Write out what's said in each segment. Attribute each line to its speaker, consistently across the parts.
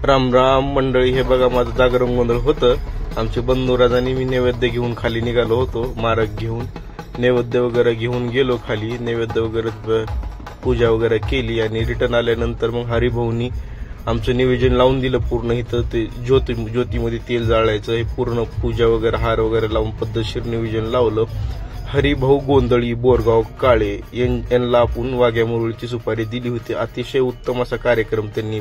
Speaker 1: राम राम मंडळी, हे बघा माझं जागरण गोंधळ होतं. आमचे बंधुराजांनी मी नैवेद्य घेऊन खाली निघालो होतो. मारक घेऊन नैवेद्य वगैरे घेऊन गेलो खाली. नैवेद्य वगैरे पूजा वगैरे केली आणि रिटर्न आल्यानंतर मग हरिभाऊनी आमचं नियोजन लावून दिलं पूर्ण. इथं ते ज्योतीमध्ये तेल जाळायचं, हे पूर्ण पूजा वगैरे हार वगैरे लावून पद्धतशीर नियोजन लावलं. हरिभाऊ गोंधळी बोरगाव काळे यांना आपण वाघ्या मुरळीची सुपारी दिली होती. अतिशय उत्तम असा कार्यक्रम त्यांनी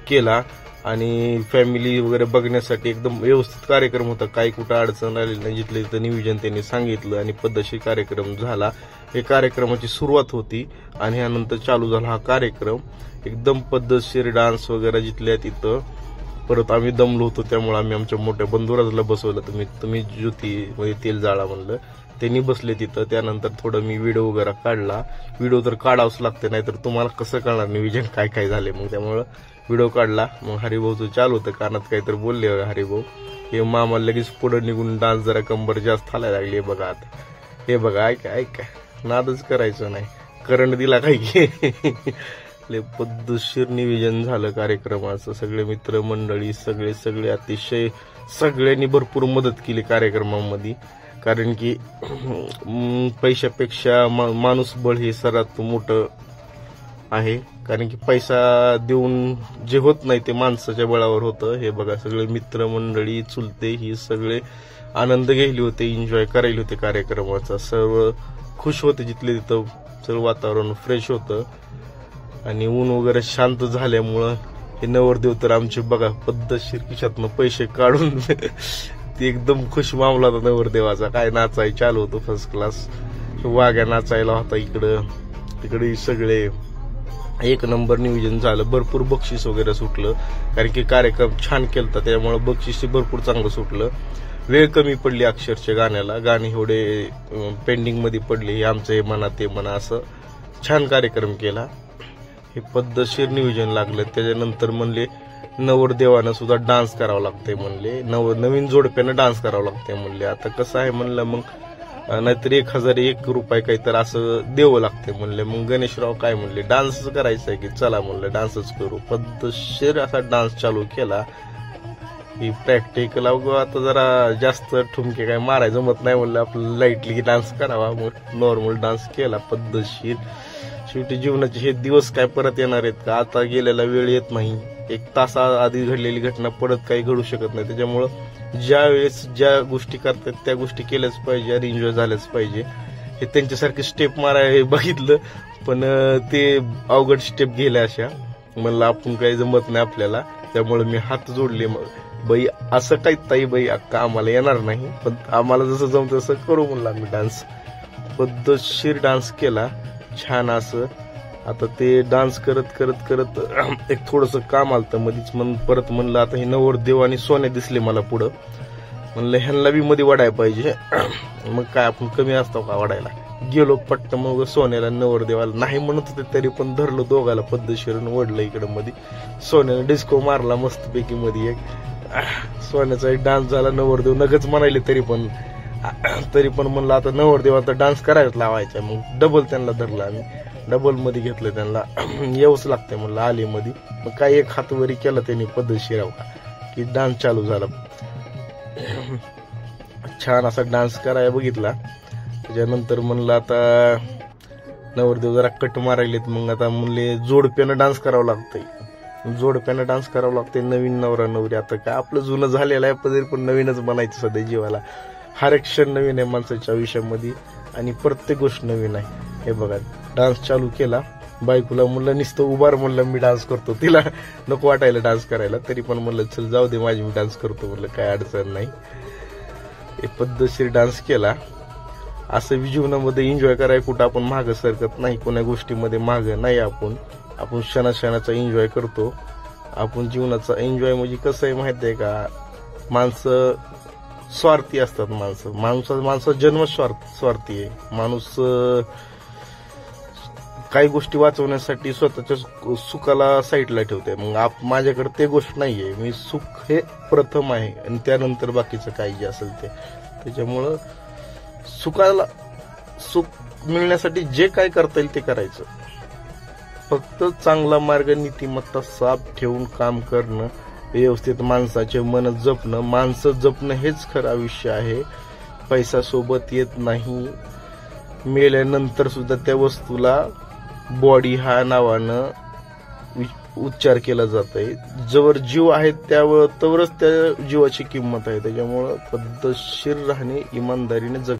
Speaker 1: केला आणि फॅमिली वगैरे बघण्यासाठी एकदम व्यवस्थित कार्यक्रम होता. काही कुठं अडचण आली नाही. जिथलं तिथं नियोजन त्यांनी सांगितलं आणि पद्धतशीर कार्यक्रम झाला. हे कार्यक्रमाची सुरुवात होती आणि यानंतर चालू झाला हा कार्यक्रम. एकदम पद्धतशीर डान्स वगैरे जिथल्या तिथं. परत आम्ही दमलो होतो त्यामुळे आम्ही आमच्या मोठ्या बंधुराजला बसवलं. तुम्ही ज्योतीमध्ये तेल जाळा म्हणलं. त्यांनी बसले तिथं. त्यानंतर थोडं मी व्हिडिओ वगैरे काढला. व्हिडिओ तर काढावंच लागते, नाहीतर तुम्हाला कसं कळणार नियोजन काय काय झाले. मग त्यामुळं व्हिडिओ काढला. मग हरिभाऊचं चालू होतं, कानात काहीतरी बोलले हरिभाऊ. हे मामा लगेच पुढे निघून डान्स जरा कंबर जास्त हालायला लागली. बघा आता, हे बघा, ऐका नादच करायचं नाही. करंट दिला काय लय पद्धतशीर नियोजन झालं कार्यक्रमाचं. सगळे मित्रमंडळी सगळे अतिशय सगळ्यांनी भरपूर मदत केली कार्यक्रमामध्ये. कारण की पैशापेक्षा माणूस बळ हे सर्वात मोठं आहे. कारण की पैसा देऊन जे होत नाही ते माणसाच्या बळावर होतं. हे बघा, सगळे मित्रमंडळी चुलते ही सगळे आनंद घ्यायले होते, एन्जॉय करायले होते कार्यक्रमाचा. सर्व खुश होते जिथले तिथं. सर्व वातावरण फ्रेश होतं आणि ऊन वगैरे शांत झाल्यामुळं हे नवरदेव तर आमचे बघा पद्धतशीर खिशातनं पैसे काढून ते एकदम खुश मामला होता नवरदेवाचा. काय नाचाय चालू होतं फर्स्ट क्लास. वाघ्या नाचायला होता इकडं तिकडे. सगळे एक नंबर नियोजन झालं. भरपूर बक्षीस वगैरे सुटलं कारण की कार्यक्रम छान केलता, त्यामुळे बक्षीस भरपूर चांगलं सुटलं. वेळ कमी पडली अक्षरशः गाण्याला. गाणे एवढे पेंडिंग मध्ये पडले. हे आमचं हे म्हणा ते म्हणा असं छान कार्यक्रम केला. हे पद्धतशीर नियोजन लागलं. त्याच्यानंतर म्हणले नवरदेवानं सुद्धा डान्स करावं लागतंय म्हणले. नवीन जोडप्यानं डान्स करावं लागतंय म्हणले. आता कसं आहे म्हणलं, मग नाहीतर 1001 रुपये काहीतरी असं द्यावं लागते म्हणले. मग गणेशराव काय म्हणले, डान्स करायचा आहे की चला म्हणलं डान्सच करू. पद्धतशीर असा डान्स चालू केला. ही प्रॅक्टिकल आता जरा जास्त ठुमके काय मारायचं जमत नाही म्हणलं, आपलं लाईटली डान्स करावा. मग नॉर्मल डान्स केला पद्धतशीर. शेवटी जीवनाचे हे दिवस काय परत येणार आहेत का? आता गेलेला वेळ येत नाही. 1 तासा आधी घडलेली घटना परत काही घडू शकत नाही. त्याच्यामुळं ज्या वेळेस ज्या गोष्टी करतात त्या गोष्टी केल्याच पाहिजे आणि एन्जॉय झाल्याच पाहिजे. हे त्यांच्यासारखे स्टेप माराय बघितलं पण ते अवघड स्टेप गेल्या अशा. म्हणलं आपण काही जमत नाही आपल्याला. त्यामुळे मी हात जोडले. बाई असं काही ताई बाई अक्का आम्हाला येणार नाही, पण आम्हाला जसं जमतं तसं करू म्हणलं आम्ही डान्स. पद्धतशीर डान्स केला छान असं. आता ते डान्स करत एक थोडंसं काम आलं मध्येच. परत म्हणलं आता हे नवरदेव आणि सोन्या दिसले मला पुढं. म्हणलं ह्यांना बी मध्ये वाढायला पाहिजे. मग काय आपण कमी असतो का वाढायला. गेलो पट्ट. मग सोन्याला नवरदेवाला नाही म्हणत होते तरी पण धरलं दोघाला पद्धतशीरनं ओढलं इकडं मध्ये. सोन्यानं डिस्को मारला मस्तपैकी मध्ये एक. सोन्याचा एक डान्स झाला. नवरदेव नगच म्हणायले तरी पण म्हणलं आता नवरदेवाचा डान्स करायलाच लावायचा. मग डबल त्यांना धरलं आम्ही. डबल मध्ये घेतलं त्यांना. येऊच लागतंय म्हणलं आली मध्ये. मग काय एक हात वरी केला त्यांनी पद्धतशीर की डान्स चालू झाला. छान असा डान्स करायला बघितला. त्याच्यानंतर म्हणलं आता नवरदेव जरा कट मारायलेत. मग आता म्हणले जोडप्यानं डान्स करावं लागतंय. जोडप्यानं डान्स करावं लागतंय. नवीन नवरा नवरी. आता काय आपलं जुनं झालेलं आहे तरी पण नवीनच बनायचं सध्या जीवाला. हर एक क्षण नवीन आहे माणसाच्या आयुष्यामध्ये आणि प्रत्येक गोष्ट नवीन आहे. हे बघा डान्स चालू केला. बायकोला म्हणलं नुसतं उभार म्हणलं मी डान्स करतो. तिला नको वाटायला डान्स करायला तरी पण म्हणलं चल जाऊ दे माझी मी डान्स करतो म्हणलं, काय अडचण नाही. हे पद्धतशीर डान्स केला. असं जीवनामध्ये एन्जॉय करायला कुठं आपण मागं सरकत नाही. कोणा गोष्टीमध्ये मागं नाही. आपण क्षणाचा एन्जॉय करतो. आपण जीवनाचा एन्जॉय म्हणजे कसं आहे माहिती आहे का, माणसं स्वार्थी असतात. माणसाचा जन्म स्वार्थी आहे. माणूस काही गोष्टी वाचवण्यासाठी स्वतःच्या सुखाला साईडला ठेवते. मग माझ्याकडे ते गोष्ट नाहीये. मी सुख हे प्रथम आहे आणि त्यानंतर बाकीचं काही जे असेल ते. त्याच्यामुळं सुख मिळण्यासाठी जे काय करता येईल ते करायचं. फक्त चांगला मार्ग, नीतिमत्ता साफ ठेवून काम करणं व्यवस्थित माणसाचे मन जपणं, माणसं जपणं हेच खरं आयुष्य आहे. पैसा सोबत येत नाही. मेल्यानंतर सुद्धा त्या वस्तूला बॉडी हा नावानं उच्चार केला जात आहे. जवळ जीव आहे त्यावरच त्या जीवाची किंमत आहे. त्याच्यामुळं पद्धतशीर राहणे, इमानदारीने जग